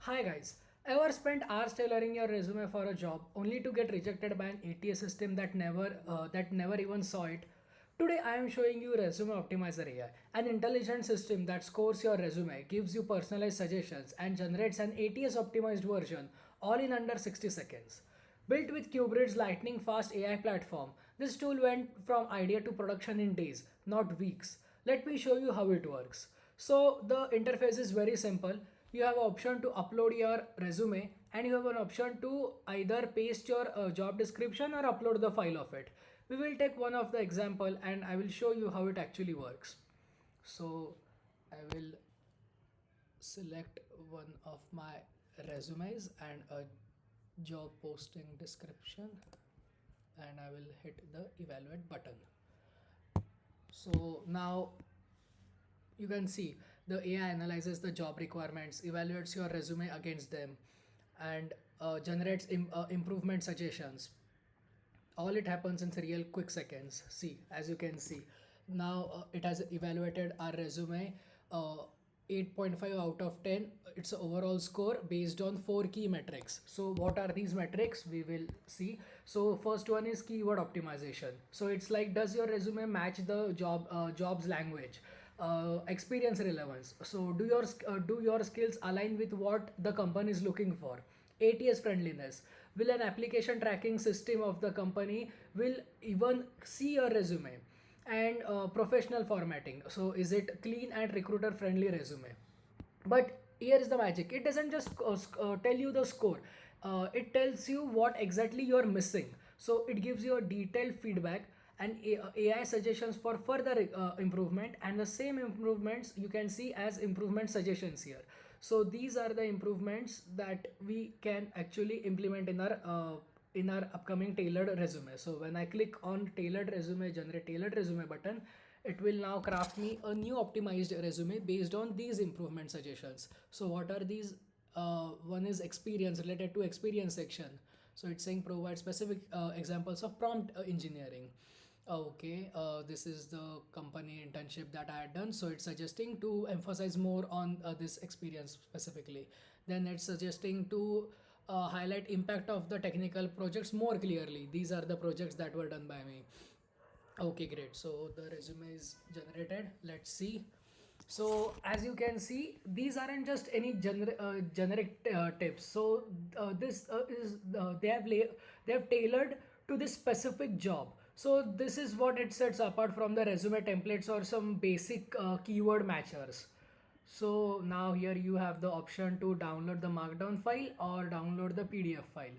Hi guys, ever spent hours tailoring your resume for a job only to get rejected by an ATS system that never even saw it? Today I am showing you Resume Optimizer AI, an intelligent system that scores your resume, gives you personalized suggestions, and generates an ATS optimized version all in under 60 seconds. Built with Qubrid's lightning fast AI platform, this tool went from idea to production in days, not weeks. Let me show you how it works. So the interface is very simple. You have an option to upload your resume and you have an option to either paste your job description or upload the file of it. We will take one of the example and I will show you how it actually works. So I will select one of my resumes and a job posting description and I will hit the evaluate button. So now you can see the AI analyzes the job requirements, evaluates your resume against them, and generates improvement suggestions. All it happens in real quick seconds. See, as you can see, now it has evaluated our resume. 8.5 out of 10, it's an overall score based on 4 key metrics. So what are these metrics? We will see. So first one is keyword optimization. So it's like, does your resume match the job's language? Experience relevance. So do your skills align with what the company is looking for? ATS friendliness. Will an application tracking system of the company will even see your resume? And professional formatting. So is it clean and recruiter friendly resume? But here is the magic. It doesn't just tell you the score. It tells you what exactly you're missing. So it gives you a detailed feedback and AI suggestions for further improvement, and the same improvements you can see as improvement suggestions here. So these are the improvements that we can actually implement in our upcoming tailored resume. So when I click on tailored resume, generate tailored resume button, it will now craft me a new optimized resume based on these improvement suggestions. So what are these? One is experience, related to experience section. So it's saying provide specific examples of prompt engineering. Okay, this is the company internship that I had done. So it's suggesting to emphasize more on this experience specifically. Then it's suggesting to highlight impact of the technical projects more clearly. These are the projects that were done by me. Okay, great. So the resume is generated. Let's see. So as you can see, these aren't just any generic tips. So this is they have tailored to this specific job. So this is what it sets apart from the resume templates or some basic keyword matchers. So now here you have the option to download the markdown file or download the PDF file.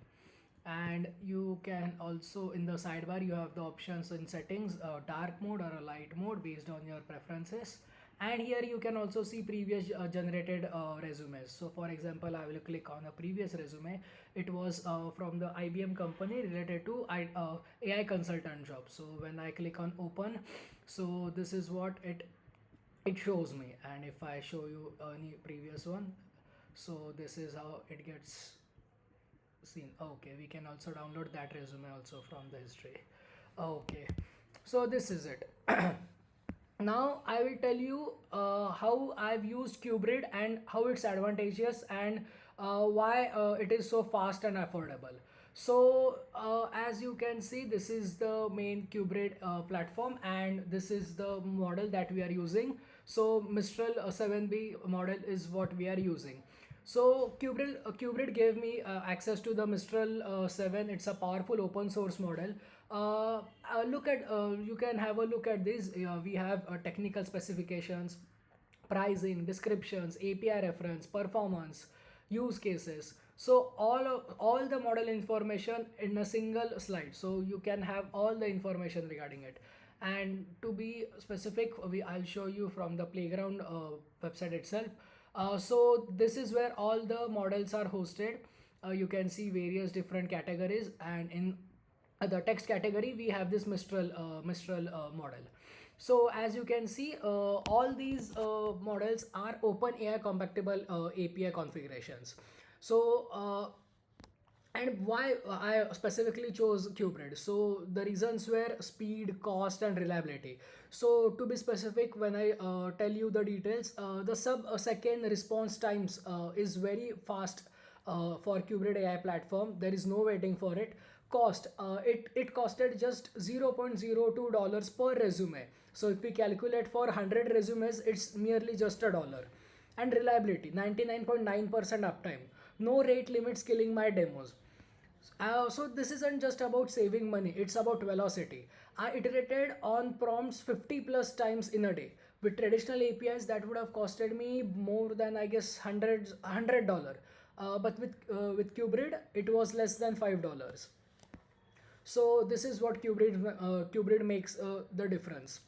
And you can also, in the sidebar, you have the options in settings, dark mode or a light mode based on your preferences. And here you can also see previous generated resumes. So for example, I will click on a previous resume. It was from the IBM company related to AI consultant job. So when I click on open, so this is what it shows me. And if I show you any previous one, so this is how it gets seen. Okay, we can also download that resume also from the history. Okay, so this is it. Now I will tell you how I've used Qubrid and how it's advantageous, and why it is so fast and affordable. So as you can see, this is the main Qubrid platform, and this is the model that we are using. So Mistral 7B model is what we are using. So Qubrid gave me access to the Mistral 7. It's a powerful open source model. You can have a look at this. We have technical specifications, pricing, descriptions, API reference, performance, use cases. So all the model information in a single slide. So you can have all the information regarding it. And to be specific, I'll show you from the playground website itself. So this is where all the models are hosted. You can see various different categories, and in the text category we have this Mistral model. So as you can see, all these models are open AI compatible API configurations. So And why I specifically chose Qubrid. So the reasons were speed, cost, and reliability. So to be specific, when I tell you the details, the sub-second response times is very fast for Qubrid AI platform. There is no waiting for it. Cost, it costed just $0.02 per resume. So if we calculate for 100 resumes, it's merely just $1. And reliability, 99.9% uptime. No rate limits killing my demos. So this isn't just about saving money, it's about velocity. I iterated on prompts 50 plus times in a day. With traditional APIs, that would have costed me more than, I guess, $100. But with Qubrid, it was less than $5. So this is what Qubrid makes the difference.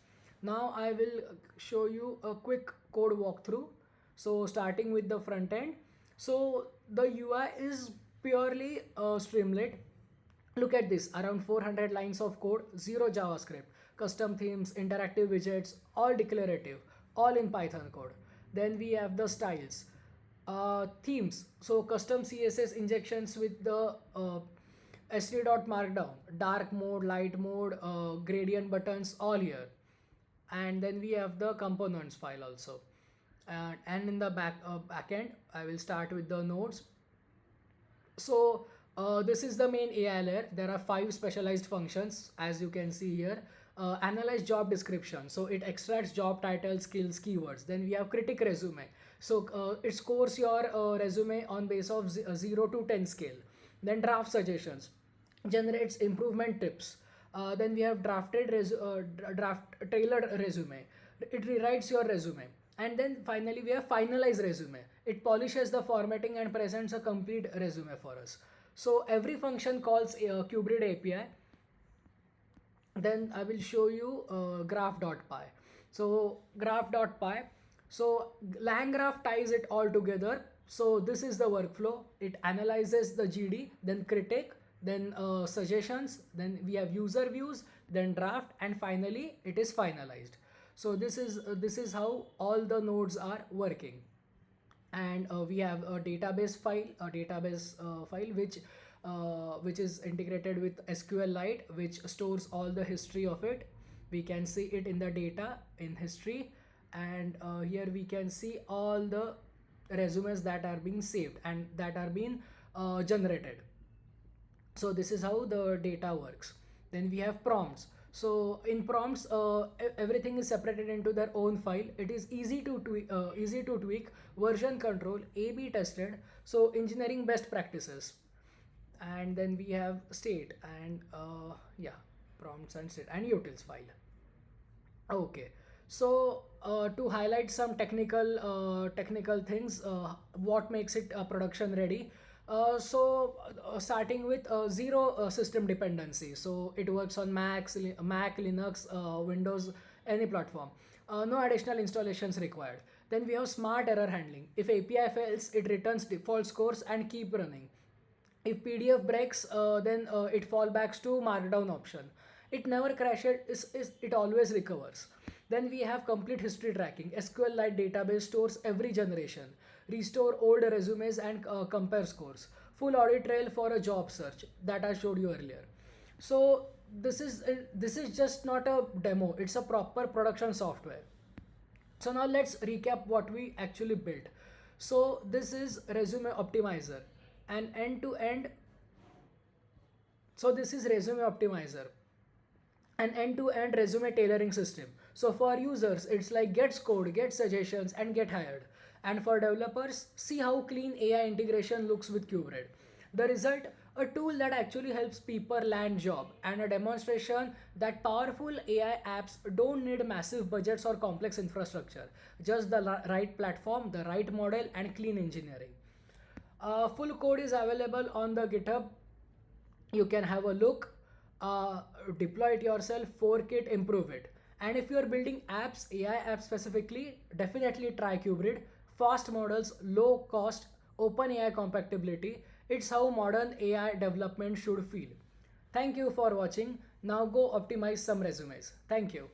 Now I will show you a quick code walkthrough. So starting with the front end. So the UI is purely Streamlit. Look at this, around 400 lines of code, zero JavaScript, custom themes, interactive widgets, all declarative, all in Python code. Then we have the styles, themes, so custom CSS injections with the Markdown, dark mode, light mode, gradient buttons, all here. And then we have the components file also. And in the backend, I will start with the nodes. So this is the main AI layer. There are 5 specialized functions as you can see here. Analyze job description. So it extracts job title, skills, keywords. Then we have critic resume. So it scores your resume on base of 0 to 10 scale. Then draft suggestions. Generates improvement tips. Then we have draft tailored resume. It rewrites your resume. And then finally we have finalize resume. It polishes the formatting and presents a complete resume for us. So every function calls Qubrid API. Then I will show you graph.py. So graph.py. So LangGraph ties it all together. So this is the workflow. It analyzes the GD, then critic, then suggestions, then we have user views, then draft, and finally it is finalized. So this is how all the nodes are working. And we have a database file which is integrated with SQLite, which stores all the history of it. We can see it in the data in history, and here we can see all the resumes that are being saved and that are being generated. So this is how the data works. Then we have prompts. So in prompts, everything is separated into their own file. It is easy to tweak, version control, A/B tested. So engineering best practices. And then we have state and yeah, prompts and state and utils file. Okay, so to highlight some technical things, what makes it production ready. Starting with zero system dependency. So it works on Mac, Linux, Windows, any platform. No additional installations required. Then we have smart error handling. If API fails, it returns default scores and keep running. If PDF breaks, then it fallbacks to Markdown option. It never crashes, it always recovers. Then we have complete history tracking. SQLite database stores every generation. Restore old resumes and compare scores. Full audit trail for a job search that I showed you earlier. So this is just not a demo. It's a proper production software. So now let's recap what we actually built. So this is resume optimizer, an end to end. So this is resume optimizer, an end-to-end resume tailoring system. So for users, it's like get scored, get suggestions, and get hired. And for developers, see how clean AI integration looks with Qubrid. The result, a tool that actually helps people land job, and a demonstration that powerful AI apps don't need massive budgets or complex infrastructure, just the right platform, the right model, and clean engineering. Full code is available on the GitHub. You can have a look, deploy it yourself, fork it, improve it. And if you're building apps, AI apps specifically, definitely try Qubrid. Fast models, low cost, open AI compatibility. It's how modern AI development should feel. Thank you for watching. Now go optimize some resumes. Thank you.